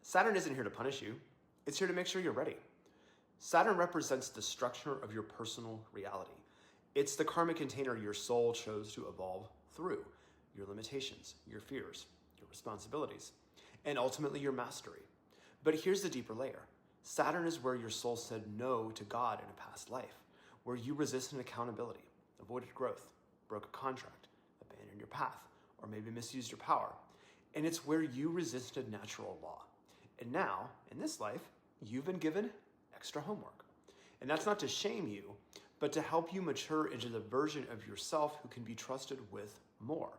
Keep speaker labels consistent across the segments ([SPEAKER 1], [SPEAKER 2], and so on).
[SPEAKER 1] Saturn isn't here to punish you. It's here to make sure you're ready. Saturn represents the structure of your personal reality. It's the karmic container your soul chose to evolve through, your limitations, your fears, your responsibilities, and ultimately your mastery. But here's the deeper layer. Saturn is where your soul said no to God in a past life, where you resisted accountability, avoided growth, broke a contract, abandoned your path, or maybe misused your power. And it's where you resisted natural law. And now, in this life, you've been given extra homework. And that's not to shame you, but to help you mature into the version of yourself who can be trusted with more.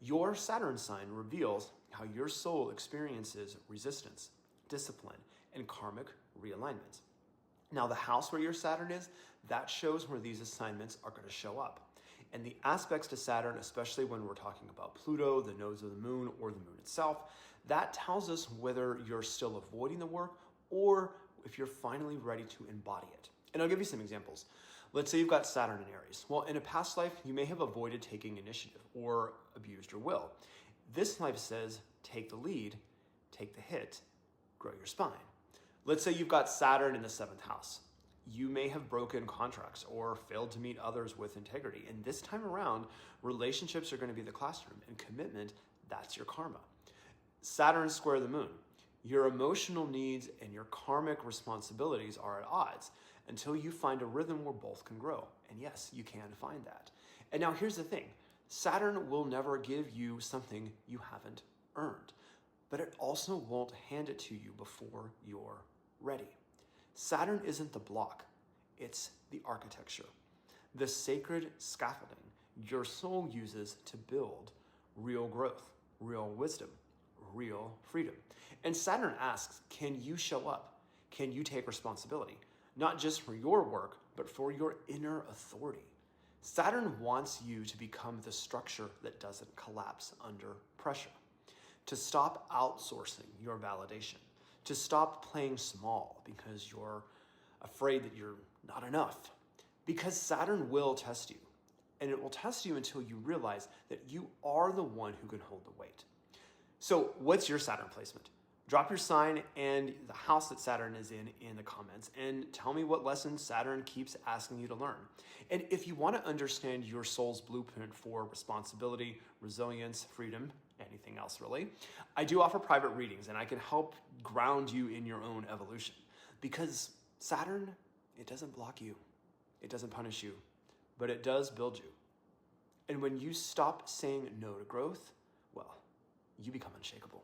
[SPEAKER 1] Your Saturn sign reveals how your soul experiences resistance, discipline, and karmic realignment. Now, the house where your Saturn is, that shows where these assignments are going to show up. And the aspects to Saturn, especially when we're talking about Pluto, the nodes of the moon, or the moon itself, that tells us whether you're still avoiding the work or if you're finally ready to embody it. And I'll give you some examples. Let's say you've got Saturn in Aries. Well, in a past life, you may have avoided taking initiative or abused your will. This life says, take the lead, take the hit, grow your spine. Let's say you've got Saturn in the 7th house. You may have broken contracts or failed to meet others with integrity. And this time around, relationships are going to be the classroom, and commitment, that's your karma. Saturn square the moon. Your emotional needs and your karmic responsibilities are at odds until you find a rhythm where both can grow. And yes, you can find that. And now here's the thing. Saturn will never give you something you haven't earned, but it also won't hand it to you before you're ready. Saturn isn't the block, it's the architecture, the sacred scaffolding your soul uses to build real growth, real wisdom, real freedom. And Saturn asks, can you show up? Can you take responsibility? Not just for your work, but for your inner authority. Saturn wants you to become the structure that doesn't collapse under pressure, to stop outsourcing your validation, to stop playing small because you're afraid that you're not enough. Because Saturn will test you, and it will test you until you realize that you are the one who can hold the weight. So what's your Saturn placement? Drop your sign and the house that Saturn is in the comments, and tell me what lessons Saturn keeps asking you to learn. And if you want to understand your soul's blueprint for responsibility, resilience, freedom, anything else really, I do offer private readings, and I can help ground you in your own evolution. Because Saturn, it doesn't block you, it doesn't punish you, but it does build you. And when you stop saying no to growth, well, you become unshakable.